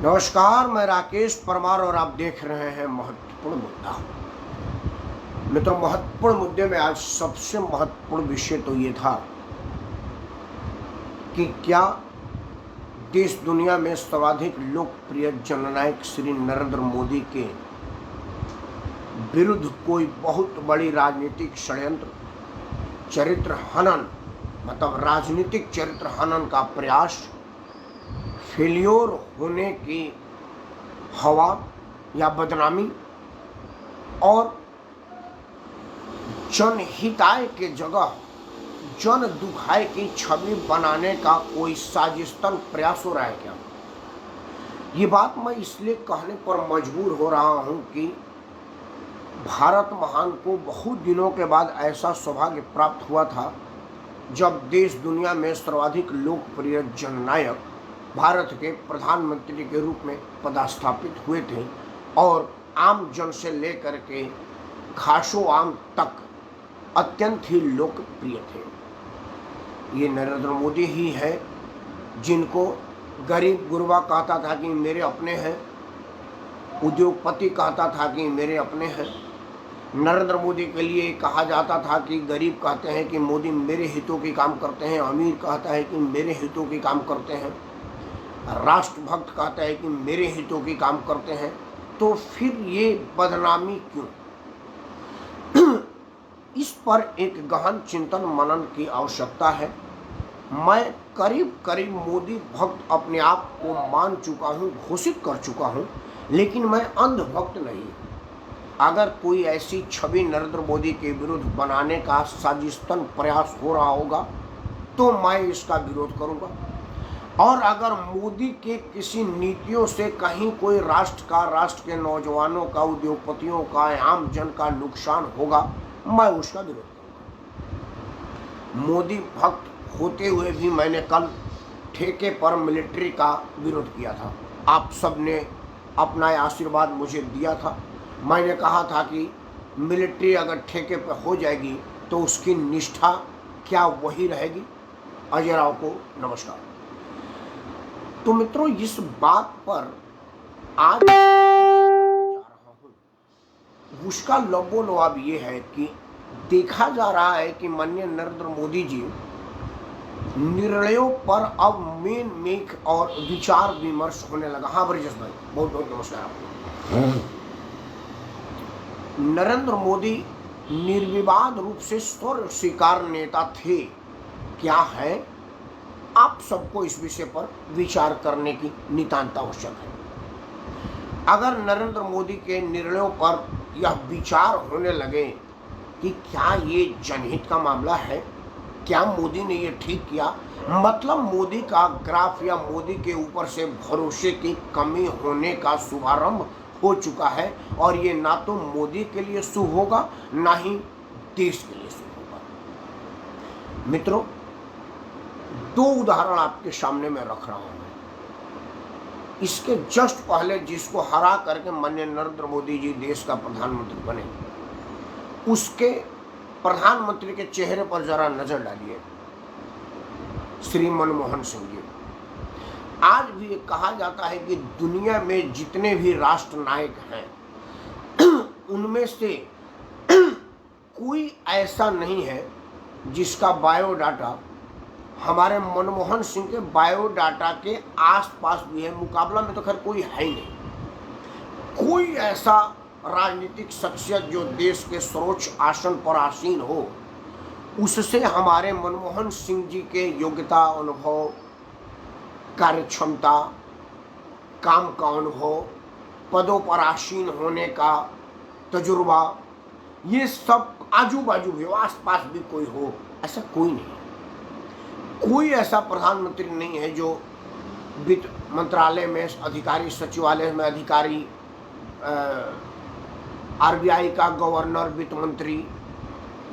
नमस्कार, मैं राकेश परमार और आप देख रहे हैं महत्वपूर्ण मुद्दा। मित्रों, महत्वपूर्ण मुद्दे में आज सबसे महत्वपूर्ण विषय तो ये था कि क्या देश दुनिया में सर्वाधिक लोकप्रिय जननायक श्री नरेंद्र मोदी के विरुद्ध कोई बहुत बड़ी राजनीतिक षड्यंत्र, चरित्र हनन, मतलब राजनीतिक चरित्र हनन का प्रयास, फेल्योर होने की हवा या बदनामी और जनहिताय के जगह जन दुखाय की छवि बनाने का कोई साजिशतन प्रयास हो रहा है क्या? ये बात मैं इसलिए कहने पर मजबूर हो रहा हूं कि भारत महान को बहुत दिनों के बाद ऐसा सौभाग्य प्राप्त हुआ था जब देश दुनिया में सर्वाधिक लोकप्रिय जननायक भारत के प्रधानमंत्री के रूप में पदस्थापित हुए थे और आम जन से लेकर के खासो आम तक अत्यंत ही लोकप्रिय थे। ये नरेंद्र मोदी ही है जिनको गरीब गुरबा कहता था कि मेरे अपने हैं, उद्योगपति कहता था कि मेरे अपने हैं। नरेंद्र मोदी के लिए कहा जाता था कि गरीब कहते हैं कि मोदी मेरे हितों की काम करते हैं, अमीर कहता है कि मेरे हितों की काम करते हैं, राष्ट्रभक्त कहता है कि मेरे हितों की काम करते हैं। तो फिर ये बदनामी क्यों? इस पर एक गहन चिंतन मनन की आवश्यकता है। मैं करीब करीब मोदी भक्त अपने आप को मान चुका हूँ, घोषित कर चुका हूँ, लेकिन मैं अंधभक्त नहीं। अगर कोई ऐसी छवि नरेंद्र मोदी के विरुद्ध बनाने का साजिशतन प्रयास हो रहा होगा तो मैं इसका विरोध करूँगा। और अगर मोदी के किसी नीतियों से कहीं कोई राष्ट्र के नौजवानों का, उद्योगपतियों का, आम जन का नुकसान होगा, मैं उसका विरोध करूँगा। मोदी भक्त होते हुए भी मैंने कल ठेके पर मिलिट्री का विरोध किया था। आप सब ने अपना आशीर्वाद मुझे दिया था। मैंने कहा था कि मिलिट्री अगर ठेके पर हो जाएगी तो उसकी निष्ठा क्या वही रहेगी? अजय राव को नमस्कार। तो मित्रों, इस बात पर आज जा रहा हूं, उसका लबोलबाब ये है कि देखा जा रहा है कि माननीय नरेंद्र मोदी जी निर्णयों पर अब मेक और विचार विमर्श होने लगा। हाँ ब्रजेश भाई, बहुत बहुत नमस्कार आपको। नरेंद्र मोदी निर्विवाद रूप से स्वर्ग स्वीकार नेता थे, क्या है? आप सबको इस विषय पर विचार करने की नितांत आवश्यक है। अगर नरेंद्र मोदी के निर्णयों पर यह विचार होने लगे कि क्या ये जनहित का मामला है, क्या मोदी ने ये ठीक किया, मतलब मोदी का ग्राफ या मोदी के ऊपर से भरोसे की कमी होने का शुभारंभ हो चुका है और ये ना तो मोदी के लिए शुभ होगा ना ही देश के लिए शुभ होगा। मित्रों, दो उदाहरण आपके सामने में रख रहा हूं। इसके जस्ट पहले जिसको हरा करके माननीय नरेंद्र मोदी जी देश का प्रधानमंत्री बने, उसके प्रधानमंत्री के चेहरे पर जरा नजर डालिए। श्री मनमोहन सिंह जी। आज भी कहा जाता है कि दुनिया में जितने भी राष्ट्र नायक हैं उनमें से कोई ऐसा नहीं है जिसका बायोडाटा हमारे मनमोहन सिंह के बायोडाटा के आसपास भी है। मुकाबला में तो खैर कोई है ही नहीं। कोई ऐसा राजनीतिक शख्सियत जो देश के सर्वोच्च आसन पर आसीन हो, उससे हमारे मनमोहन सिंह जी के योग्यता, अनुभव, कार्यक्षमता, काम का अनुभव, पदों पर आसीन होने का तजुर्बा, ये सब आजू बाजू भी, आसपास भी कोई हो, ऐसा कोई नहीं। कोई ऐसा प्रधानमंत्री नहीं है जो वित्त मंत्रालय में अधिकारी, सचिवालय में अधिकारी, आरबीआई का गवर्नर, वित्त मंत्री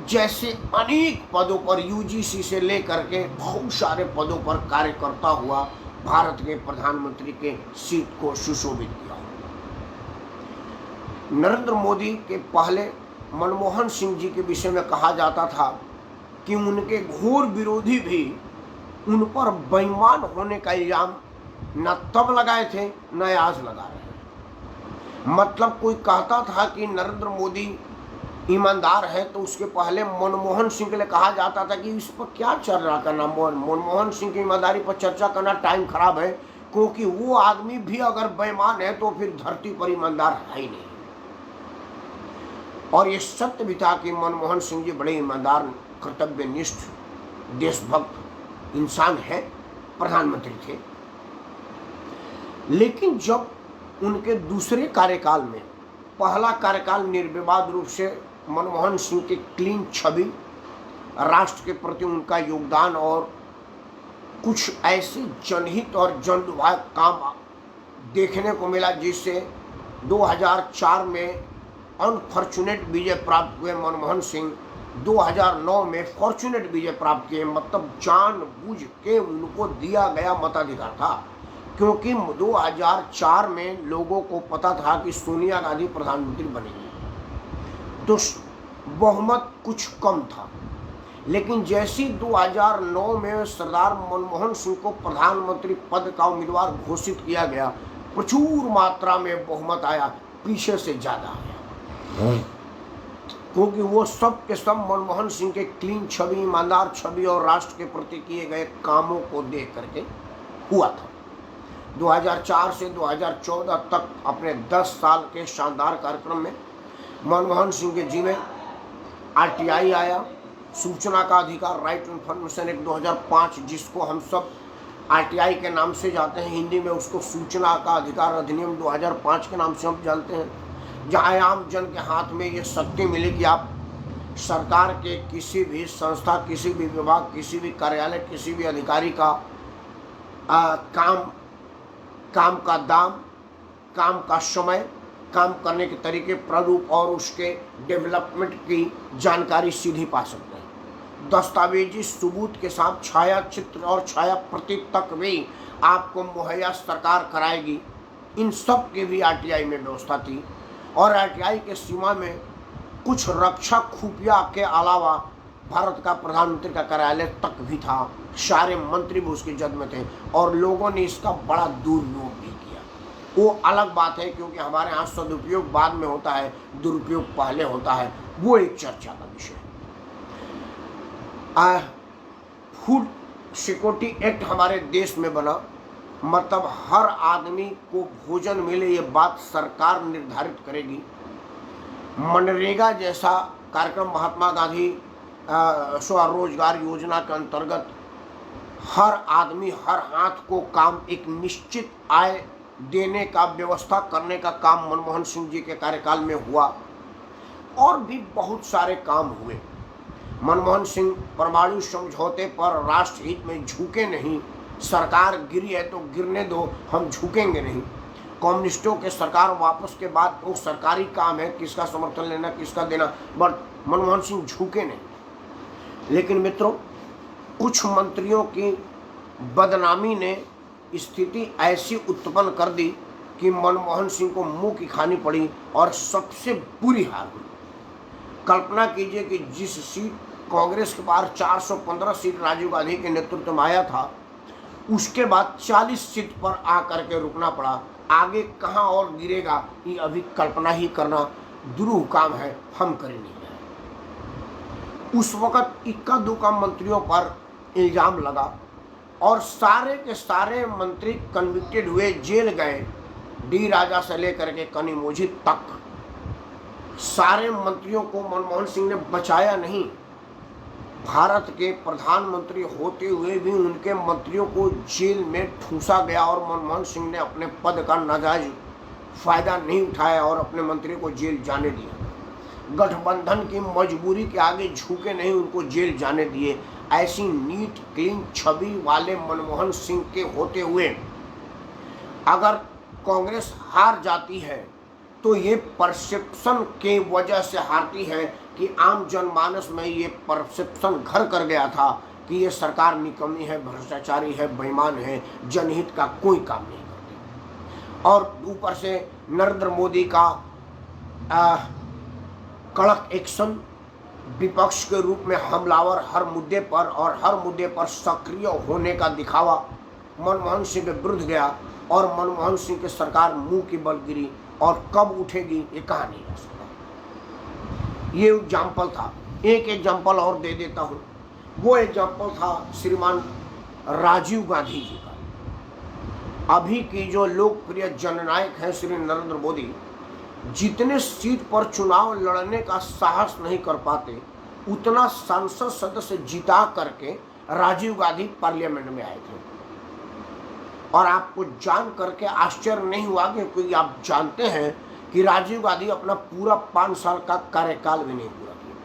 जैसे अनेक पदों पर, यूजीसी से लेकर के बहुत सारे पदों पर कार्य करता हुआ भारत के प्रधानमंत्री के सीट को सुशोभित किया। नरेंद्र मोदी के पहले मनमोहन सिंह जी के विषय में कहा जाता था कि उनके घोर विरोधी भी उन पर बेईमान होने का इल्जाम न तब लगाए थे न आज लगा रहे हैं। मतलब कोई कहता था कि नरेंद्र मोदी ईमानदार है तो उसके पहले मनमोहन सिंह के लिए कहा जाता था कि इस पर क्या चर्चा करना, मनमोहन सिंह की ईमानदारी पर चर्चा करना टाइम खराब है, क्योंकि वो आदमी भी अगर बेईमान है तो फिर धरती पर ईमानदार है ही नहीं। और ये सत्य भी था कि मनमोहन सिंह जी बड़े ईमानदार, कर्तव्यनिष्ठ, देशभक्त इंसान है, प्रधानमंत्री थे। लेकिन जब उनके दूसरे कार्यकाल में, पहला कार्यकाल निर्विवाद रूप से मनमोहन सिंह की क्लीन छवि, राष्ट्र के प्रति उनका योगदान और कुछ ऐसे जनहित और जनविभाग काम देखने को मिला जिससे 2004 में अनफॉर्चुनेट विजय प्राप्त हुए मनमोहन सिंह 2009 में फॉर्चुनेट विजय प्राप्त किए। मतलब जानबूझ के उनको दिया गया मताधिकार था, क्योंकि 2004 में लोगों को पता था कि सोनिया गांधी प्रधानमंत्री बनेगी, तो बहुमत कुछ कम था। लेकिन जैसी 2009 में सरदार मनमोहन सिंह को प्रधानमंत्री पद का उम्मीदवार घोषित किया गया, प्रचुर मात्रा में बहुमत आया, पीछे से ज्यादा आया, क्योंकि वो सब के सब मनमोहन सिंह के क्लीन छवि, ईमानदार छवि और राष्ट्र के प्रति किए गए कामों को देख करके हुआ था। 2004 से 2014 तक अपने 10 साल के शानदार कार्यक्रम में मनमोहन सिंह के जी में आरटीआई आया, सूचना का अधिकार, राइट टू इन्फॉर्मेशन एक्ट 2005, जिसको हम सब आरटीआई के नाम से जानते हैं, हिंदी में उसको सूचना का अधिकार अधिनियम 2005 के नाम से हम जानते हैं, जहाँ आम जन के हाथ में ये शक्ति मिली कि आप सरकार के किसी भी संस्था, किसी भी विभाग, किसी भी कार्यालय, किसी भी अधिकारी का काम का दाम, काम का समय, काम करने के तरीके, प्रारूप और उसके डेवलपमेंट की जानकारी सीधी पा सकते हैं। दस्तावेजी सबूत के साथ छाया चित्र और छाया प्रति तक भी आपको मुहैया सरकार कराएगी। इन सब की भी आरटीआई में व्यवस्था थी। और आरटीआई के सीमा में कुछ रक्षा खुफिया के अलावा भारत का प्रधानमंत्री का कार्यालय तक भी था, सारे मंत्री भी उसकी जद में थे और लोगों ने इसका बड़ा दुरुपयोग भी किया। वो अलग बात है, क्योंकि हमारे यहाँ सदुपयोग बाद में होता है, दुरुपयोग पहले होता है, वो एक चर्चा का विषय है। फूड सिक्योरिटी एक्ट हमारे देश में बना, मतलब हर आदमी को भोजन मिले ये बात सरकार निर्धारित करेगी। मनरेगा जैसा कार्यक्रम महात्मा गांधी स्वरोजगार योजना के अंतर्गत हर आदमी, हर हाथ को काम, एक निश्चित आय देने का व्यवस्था करने का काम मनमोहन सिंह जी के कार्यकाल में हुआ। और भी बहुत सारे काम हुए। मनमोहन सिंह परमाणु समझौते पर राष्ट्र हित में झुके नहीं, सरकार गिरी है तो गिरने दो, हम झुकेंगे नहीं। कम्युनिस्टों के सरकार वापस के बाद वो सरकारी काम है, किसका समर्थन लेना, किसका देना, बट मनमोहन सिंह झुके नहीं। लेकिन मित्रों, कुछ मंत्रियों की बदनामी ने स्थिति ऐसी उत्पन्न कर दी कि मनमोहन सिंह को मुंह की खानी पड़ी और सबसे बुरी हाल हुई। कल्पना कीजिए कि जिस सीट कांग्रेस के पास 415 सीट राजीव गांधी के नेतृत्व में आया था, उसके बाद 40 सीट पर आकर के रुकना पड़ा। आगे कहां और गिरेगा ये अभी कल्पना ही करना दुरूह काम है, हम करें नहीं। उस वक्त इक्का दुक्का मंत्रियों पर इल्जाम लगा और सारे के सारे मंत्री कन्विक्टेड हुए, जेल गए। डी राजा से लेकर के कनिमोझी तक सारे मंत्रियों को मनमोहन सिंह ने बचाया नहीं। भारत के प्रधानमंत्री होते हुए भी उनके मंत्रियों को जेल में ठूंसा गया और मनमोहन सिंह ने अपने पद का नाजायज फायदा नहीं उठाया और अपने मंत्री को जेल जाने दिया। गठबंधन की मजबूरी के आगे झुके नहीं, उनको जेल जाने दिए। ऐसी नीट क्लीन छवि वाले मनमोहन सिंह के होते हुए अगर कांग्रेस हार जाती है तो ये परसेप्शन के वजह से हारती है कि आम जनमानस में ये परसेप्शन घर कर गया था कि ये सरकार निकम्मी है, भ्रष्टाचारी है, बेईमान है, जनहित का कोई काम नहीं करती। और ऊपर से नरेंद्र मोदी का कड़क एक्शन, विपक्ष के रूप में हमलावर हर मुद्दे पर और हर मुद्दे पर सक्रिय होने का दिखावा, मनमोहन सिंह के विरुद्ध गया और मनमोहन सिंह की सरकार मुंह की बल गिरी, और कब उठेगी ये कहा नहीं जा सकता। ये एग्जाम्पल था। एक एग्जाम्पल और दे देता हूँ। वो एग्जाम्पल था श्रीमान राजीव गांधी जी का। अभी की जो लोकप्रिय जननायक हैं श्री नरेंद्र मोदी, जितने सीट पर चुनाव लड़ने का साहस नहीं कर पाते, उतना संसद सदस्य जिता करके राजीव गांधी पार्लियामेंट में आए थे। और आपको जान करके आश्चर्य नहीं हुआ क्योंकि आप जानते हैं कि राजीव गांधी अपना पूरा 5 साल का कार्यकाल भी नहीं पूरा किया।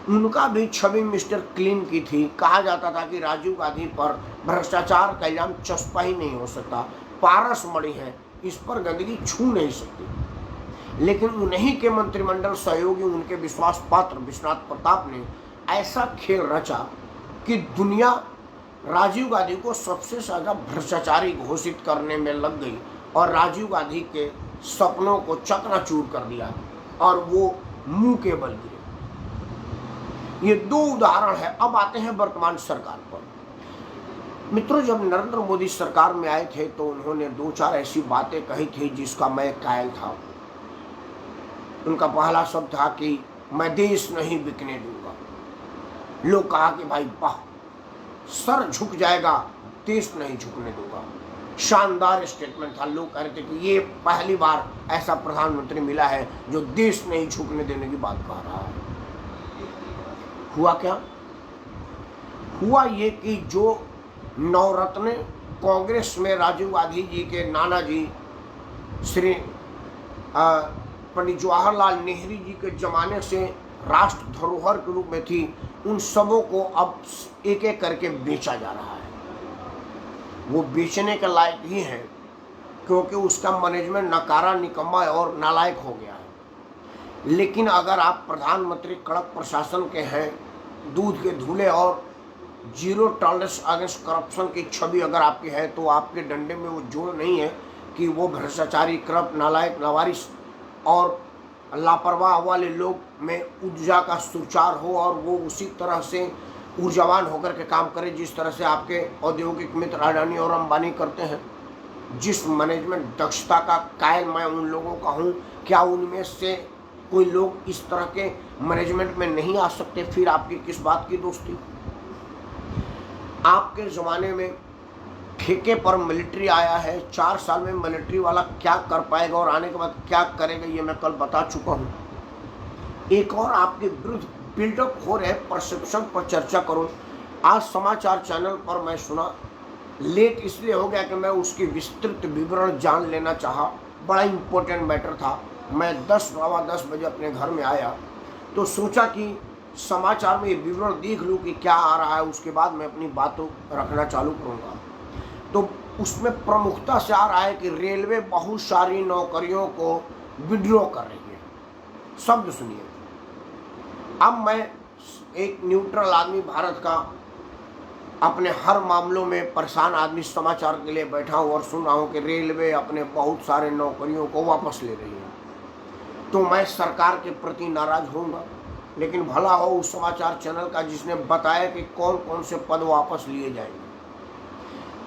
उनका भी छवि मिस्टर क्लीन की थी। कहा जाता था कि राजीव गांधी पर भ्रष्टाचार का इल्जाम चस्पा ही नहीं हो सकता, पारस मणि है, इस पर गंदगी छू नहीं सकती। लेकिन उन्हीं के मंत्रिमंडल सहयोगी, उनके विश्वास पात्र विश्वनाथ प्रताप ने ऐसा खेल रचा कि दुनिया राजीव गांधी को सबसे ज्यादा भ्रष्टाचारी घोषित करने में लग गई और राजीव गांधी के सपनों को चकनाचूर कर दिया और वो मुंह के बल गिरे। ये 2 उदाहरण है। अब आते हैं वर्तमान सरकार पर। मित्रों, जब नरेंद्र मोदी सरकार में आए थे तो उन्होंने 2-4 ऐसी बातें कही थी जिसका मैं कायल था। उनका पहला शब्द था कि मैं देश नहीं बिकने दूंगा। लोग कहा कि भाई वाह, सर झुक जाएगा, देश नहीं झुकने दूंगा। शानदार स्टेटमेंट था। लोग कह रहे थे कि ये पहली बार ऐसा प्रधानमंत्री मिला है जो देश नहीं झुकने देने की बात कह रहा है। हुआ क्या? हुआ ये कि जो नवरत्न कांग्रेस में राजीव गांधी जी के नाना जी श्री पंडित जवाहरलाल नेहरू जी के जमाने से राष्ट्र धरोहर के रूप में थी, उन सबों को अब एक एक करके बेचा जा रहा है। वो बेचने के लायक ही है क्योंकि उसका मैनेजमेंट नकारा, निकम्मा और नालायक हो गया है। लेकिन अगर आप प्रधानमंत्री कड़क प्रशासन के हैं, दूध के धूले और 0 टॉलरेंस अगेंस्ट करप्शन की छवि अगर आपकी है, तो आपके डंडे में वो जोड़ नहीं है कि वो भ्रष्टाचारी, करप्ट, नालायक, नवारिश और लापरवाह वाले लोग में ऊर्जा का सुचार हो और वो उसी तरह से ऊर्जावान होकर के काम करे जिस तरह से आपके औद्योगिक मित्र अडानी और अंबानी करते हैं। जिस मैनेजमेंट दक्षता का कायल मैं उन लोगों का हूँ, क्या उनमें से कोई लोग इस तरह के मैनेजमेंट में नहीं आ सकते? फिर आपकी किस बात की दोस्ती? आपके ज़माने में ठेके पर मिलिट्री आया है। 4 साल में मिलिट्री वाला क्या कर पाएगा और आने के बाद क्या करेगा, ये मैं कल बता चुका हूँ। एक और आपके विरुद्ध बिल्डअप हो रहे परसेप्शन पर चर्चा करूँ। आज समाचार चैनल पर मैं सुना, लेट इसलिए हो गया कि मैं उसकी विस्तृत विवरण जान लेना चाहा। बड़ा इम्पोर्टेंट मैटर था। मैं 10-10:15 बजे अपने घर में आया तो सोचा कि समाचार में ये विवरण देख लूँ कि क्या आ रहा है, उसके बाद मैं अपनी बातों रखना चालू करूँगा। तो उसमें प्रमुखता से आ रहा है कि रेलवे बहुत सारी नौकरियों को विड्रॉ कर रही है। शब्द सुनिए। अब मैं एक न्यूट्रल आदमी, भारत का, अपने हर मामलों में परेशान आदमी समाचार के लिए बैठा हूँ और सुन रहा हूँ कि रेलवे अपने बहुत सारे नौकरियों को वापस ले रही है। तो मैं सरकार के प्रति नाराज होऊंगा, लेकिन भला हो उस समाचार चैनल का जिसने बताया कि कौन कौन से पद वापस लिए जाएंगे।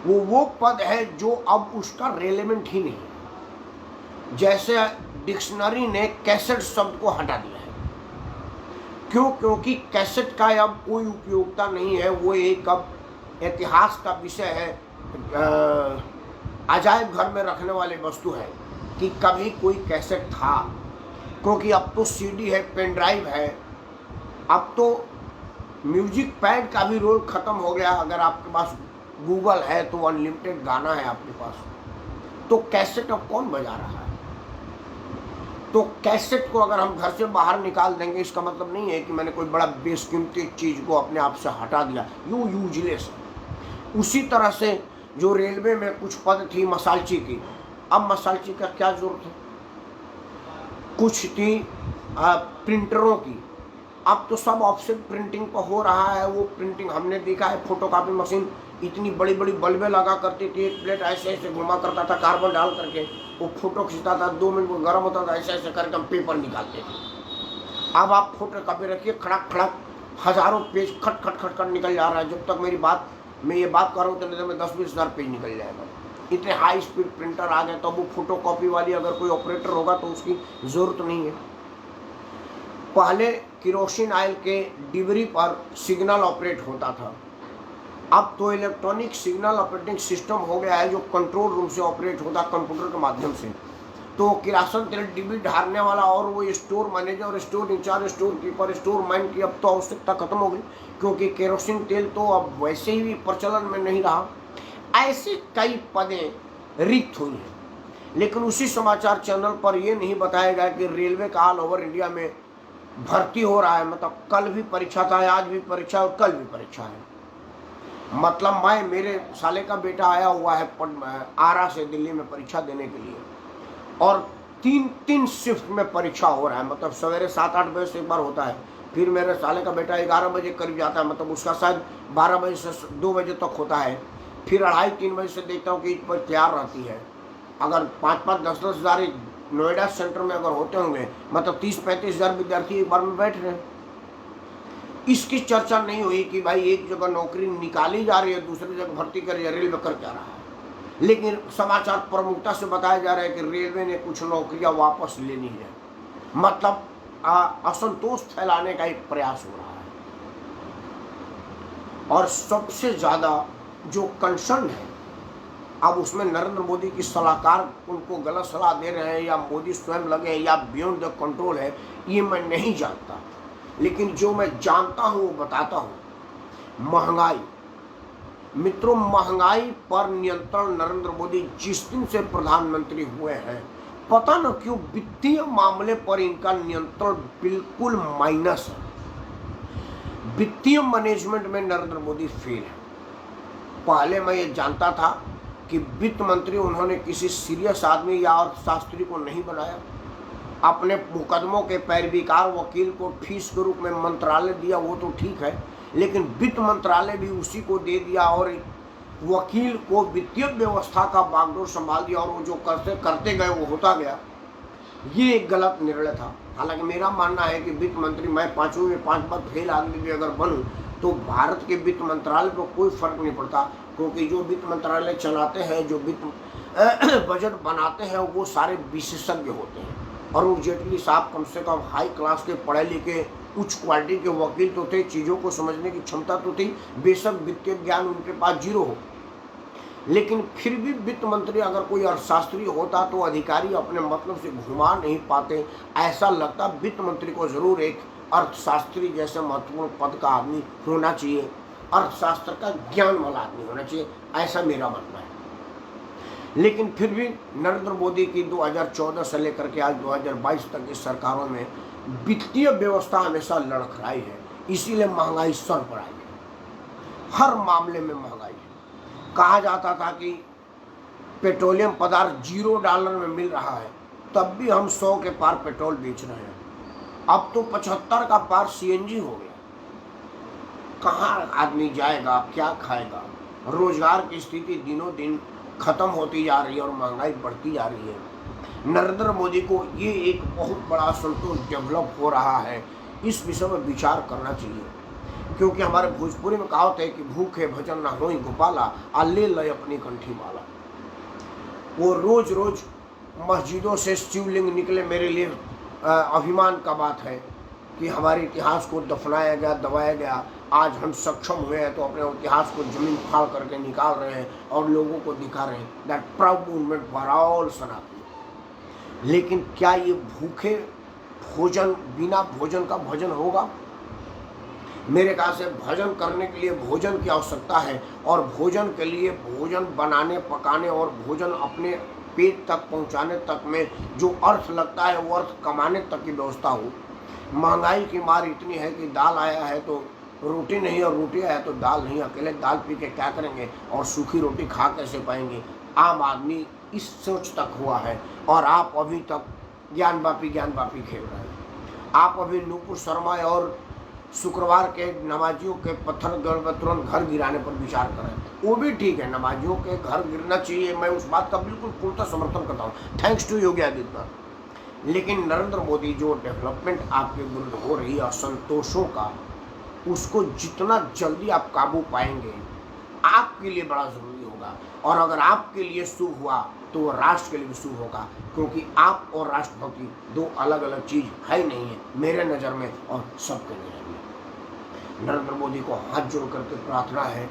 वो पद है जो अब उसका रेलेवेंट ही नहीं है। जैसे डिक्शनरी ने कैसेट शब्द को हटा दिया है। क्यों? क्योंकि कैसेट का अब कोई उपयोगिता नहीं है। वो एक अब इतिहास का विषय है, अजायब घर में रखने वाले वस्तु है कि कभी कोई कैसेट था। क्योंकि अब तो सीडी है, पेन ड्राइव है, अब तो म्यूजिक पैड का भी रोल खत्म हो गया। अगर आपके पास गूगल है तो अनलिमिटेड गाना है आपके पास। तो कैसेट अब कौन बजा रहा है? तो कैसेट को अगर हम घर से बाहर निकाल देंगे, इसका मतलब नहीं है कि मैंने कोई बड़ा बेशकीमती चीज़ को अपने आप से हटा दिया। You useless. उसी तरह से जो रेलवे में कुछ पद थी मसालची की, अब मसालची का क्या जरूरत है? कुछ थी प्रिंटरों की, अब तो सब ऑफसेट प्रिंटिंग पर हो रहा है। वो प्रिंटिंग हमने देखा है, फोटोकॉपी मशीन इतनी बड़ी बड़ी बल्बें लगा करती थी, एक प्लेट ऐसे ऐसे घुमा करता था कार्बन डाल करके, वो फोटो खींचता था, 2 मिनट में गर्म होता था, ऐसे ऐसे करके हम पेपर निकालते थे। अब आप फोटोकॉपी रखिए, खड़क खड़क हजारों पेज खट खट खट खट निकल जा रहा है। जब तक मेरी बात मैं ये बात कर रहा हूँ तो नहीं तो मैं 10-20 हज़ार पेज निकल जाएगा। इतने हाई स्पीड प्रिंटर आ गए, तो वो फोटो कॉपी वाली अगर कोई ऑपरेटर होगा तो उसकी ज़रूरत नहीं है। पहले केरोसिन ऑयल के डिबरी पर सिग्नल ऑपरेट होता था, अब तो इलेक्ट्रॉनिक सिग्नल ऑपरेटिंग सिस्टम हो गया है जो कंट्रोल रूम से ऑपरेट होता कंप्यूटर के माध्यम से। तो किरासन तेल डिब्बी ढारने वाला और वो store manager, store incharge, store keeper, store man की अब तो आवश्यकता खत्म हो गई, क्योंकि केरोसिन तेल तो अब वैसे ही प्रचलन में नहीं रहा। ऐसी कई पदें रिक्त हुई हैं, लेकिन उसी समाचार चैनल पर यह नहीं बताया गया कि रेलवे का ऑल ओवर इंडिया में भर्ती हो रहा है। मतलब कल भी परीक्षा था, आज भी परीक्षा और कल भी परीक्षा है। मतलब मेरे साले का बेटा आया हुआ है आरा से दिल्ली में परीक्षा देने के लिए, और 3 शिफ्ट में परीक्षा हो रहा है। मतलब सवेरे 7-8 बजे से एक बार होता है, फिर मेरे साले का बेटा 11 बजे करीब जाता है, मतलब उसका शायद 12 बजे से 2 बजे तक होता है। फिर 2:30-3 बजे से देखता हूँ कि पर तैयार रहती है। अगर 5-5, 10-10 हज़ार नोएडा सेंटर में अगर होते होंगे, मतलब 30-35 हज़ार विद्यार्थी एक बार में बैठ रहे हैं। इसकी चर्चा नहीं हुई कि भाई एक जगह नौकरी निकाली जा रही है, दूसरी जगह भर्ती करी जा रही है, रेलवे कर क्या रहा है। लेकिन समाचार प्रमुखता से बताया जा रहा है कि रेलवे ने कुछ नौकरियां वापस लेनी है। मतलब असंतोष फैलाने का एक प्रयास हो रहा है। और सबसे ज्यादा जो कंसर्न है, अब उसमें नरेंद्र मोदी की सलाहकार उनको गलत सलाह दे रहे हैं या मोदी स्वयं लगे हैं या बियॉन्ड द कंट्रोल है, ये मैं नहीं जानता। लेकिन जो मैं जानता हूं वो बताता हूं। महंगाई, मित्रों, महंगाई पर नियंत्रण नरेंद्र मोदी जिस दिन से प्रधानमंत्री हुए हैं, पता न क्यों वित्तीय मामले पर इनका नियंत्रण बिल्कुल माइनस है। वित्तीय मैनेजमेंट में नरेंद्र मोदी फेल है। पहले मैं ये जानता था कि वित्त मंत्री उन्होंने किसी सीरियस आदमी या अर्थशास्त्री को नहीं बनाया। अपने मुकदमों के पैरवीकार वकील को फीस के रूप में मंत्रालय दिया, वो तो ठीक है, लेकिन वित्त मंत्रालय भी उसी को दे दिया और वकील को वित्तीय व्यवस्था का बागडोर संभाल दिया, और वो जो करते गए वो होता गया। ये एक गलत निर्णय था। हालांकि मेरा मानना है कि वित्त मंत्री, मैं 5वीं में 5 बार फेल आदमी भी अगर बनूं तो भारत के वित्त मंत्रालय पर कोई फर्क नहीं पड़ता, क्योंकि जो वित्त मंत्रालय चलाते हैं, जो वित्त बजट बनाते हैं, वो सारे विशेषज्ञ होते हैं। अरुण जेटली साहब कम से कम हाई क्लास के पढ़े लिखे उच्च क्वालिटी के वकील तो थे, चीज़ों को समझने की क्षमता तो थी, बेशक वित्तीय ज्ञान उनके पास जीरो हो, लेकिन फिर भी वित्त मंत्री अगर कोई अर्थशास्त्री होता तो अधिकारी अपने मतलब से घुमा नहीं पाते। ऐसा लगता वित्त मंत्री को जरूर एक अर्थशास्त्री जैसे महत्वपूर्ण पद का आदमी होना चाहिए, अर्थशास्त्र का ज्ञान वाला आदमी होना चाहिए, ऐसा मेरा मानना है। लेकिन फिर भी नरेंद्र मोदी की 2014 से लेकर के आज 2022 तक की सरकारों में वित्तीय व्यवस्था हमेशा लड़खड़ाई है, इसीलिए महंगाई सर पर आई है। हर मामले में महंगाई है। कहा जाता था कि पेट्रोलियम पदार्थ $0 में मिल रहा है, तब भी हम 100 के पार पेट्रोल बेच रहे हैं। अब तो 75 का पार सीएनजी हो गया। कहाँ आदमी जाएगा, क्या खाएगा? रोजगार की स्थिति दिनों दिन खत्म होती जा रही है और महंगाई बढ़ती जा रही है। नरेंद्र मोदी को ये एक बहुत बड़ा असंतोष डेवलप हो रहा है, इस विषय में विचार करना चाहिए। क्योंकि हमारे भोजपुरी में कहावत है कि भूखे भजन ना होई गोपाला, आ ले लय अपनी कंठी माला। वो रोज रोज मस्जिदों से शिवलिंग निकले, मेरे लिए अभिमान का बात है कि हमारे इतिहास को दफनाया गया, दबाया गया। आज हम सक्षम हुए हैं तो अपने इतिहास को जमीन फाड़ करके निकाल रहे हैं और लोगों को दिखा रहे हैं that proud movement for all Sanatan. लेकिन क्या ये भूखे भोजन, बिना भोजन का भजन होगा? मेरे ख्याल से भजन करने के लिए भोजन की आवश्यकता है, और भोजन के लिए भोजन बनाने, पकाने और भोजन अपने पेट तक पहुंचाने तक में जो अर्थ लगता है वो अर्थ कमाने तक की व्यवस्था हो। महंगाई की मार इतनी है कि दाल आया है तो रोटी नहीं, और रोटी आया तो दाल नहीं। अकेले दाल पी के क्या करेंगे और सूखी रोटी खा कैसे पाएंगे? आम आदमी इस सोच तक हुआ है, और आप अभी तक ज्ञान बापी खेल रहे हैं। आप अभी नूपुर शर्मा और शुक्रवार के नमाजियों के पत्थर तुरंत घर गिराने पर विचार करें। वो भी ठीक है, नमाजियों के घर गिरना चाहिए, मैं उस बात का बिल्कुल पूर्णतः समर्थन करता हूँ, थैंक्स टू योगी आदित्यनाथ। लेकिन नरेंद्र मोदी जो डेवलपमेंट आपके विरुद्ध हो रही है, असंतोषों का, उसको जितना जल्दी आप काबू पाएंगे, आपके लिए बड़ा ज़रूरी होगा, और अगर आपके लिए शुभ हुआ तो वो राष्ट्र के लिए भी शुभ होगा, क्योंकि आप और राष्ट्रभक्ति दो अलग अलग चीज़ है ही नहीं है मेरे नज़र में और सबके नज़र में। नरेंद्र मोदी को हाथ जोड़ करके प्रार्थना है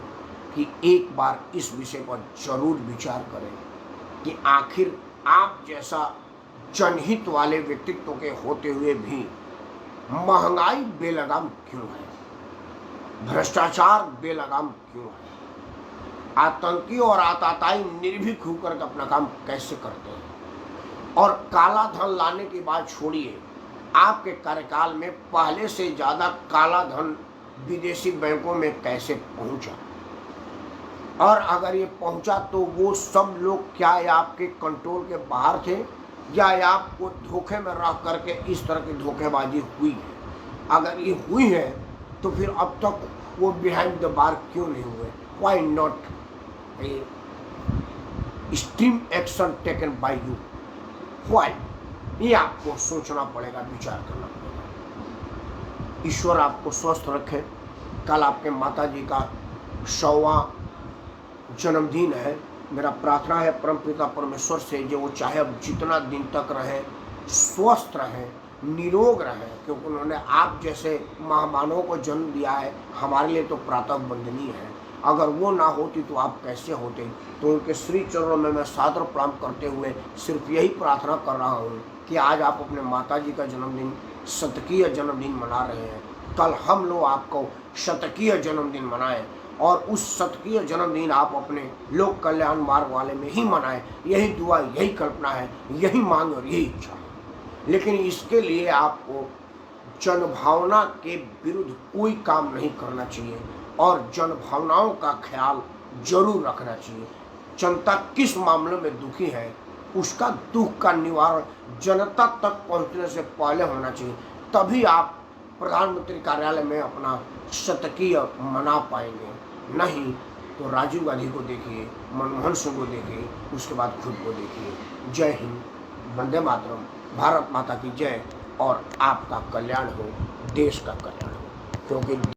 कि एक बार इस विषय पर जरूर विचार करें कि आखिर आप जैसा जनहित वाले व्यक्तित्व के होते हुए भी महंगाई बेलगाम क्यों है, भ्रष्टाचार बेलगाम क्यों है, आतंकी और आतताई निर्भीक होकर के अपना काम कैसे करते हैं, और काला धन लाने की बात छोड़िए, आपके कार्यकाल में पहले से ज़्यादा काला धन विदेशी बैंकों में कैसे पहुंचा, और अगर ये पहुंचा तो वो सब लोग क्या आपके कंट्रोल के बाहर थे या आपको धोखे में रह करके इस तरह की धोखेबाजी हुई है। अगर ये हुई है तो फिर अब तक वो बिहाइंड द बार क्यों नहीं हुए, why not a stream action taken by you, why, ये आपको सोचना पड़ेगा, विचार करना पड़ेगा। ईश्वर आपको स्वस्थ रखे। कल आपके माता जी का 100वां जन्मदिन है। मेरा प्रार्थना है परमपिता परमेश्वर से जो वो चाहे अब जितना दिन तक रहे स्वस्थ रहे, निरोग रहे, क्योंकि उन्होंने आप जैसे महामानवों को जन्म दिया है, हमारे लिए तो प्रातः वंदनीय है। अगर वो ना होती तो आप कैसे होते। तो उनके श्री चरणों में मैं सादर प्रणाम करते हुए सिर्फ यही प्रार्थना कर रहा हूँ कि आज आप अपने माता जी का जन्मदिन, शतकीय जन्मदिन मना रहे हैं, कल हम लोग आपको शतकीय जन्मदिन मनाएं, और उस शतकीय जन्मदिन आप अपने लोक कल्याण मार्ग वाले में ही मनाएं। यही दुआ, यही कल्पना है, यही मांग और यही इच्छा है। लेकिन इसके लिए आपको जनभावना के विरुद्ध कोई काम नहीं करना चाहिए, और जनभावनाओं का ख्याल जरूर रखना चाहिए। जनता किस मामले में दुखी है, उसका दुख का निवारण जनता तक पहुंचने से पहले होना चाहिए, तभी आप प्रधानमंत्री कार्यालय में अपना शतकीय मना पाएंगे। नहीं तो राजीव गांधी को देखिए, मनमोहन सिंह को देखिए, उसके बाद खुद को देखिए। जय हिंद, वंदे मातरम, भारत माता की जय, और आपका कल्याण हो, देश का कल्याण हो, क्योंकि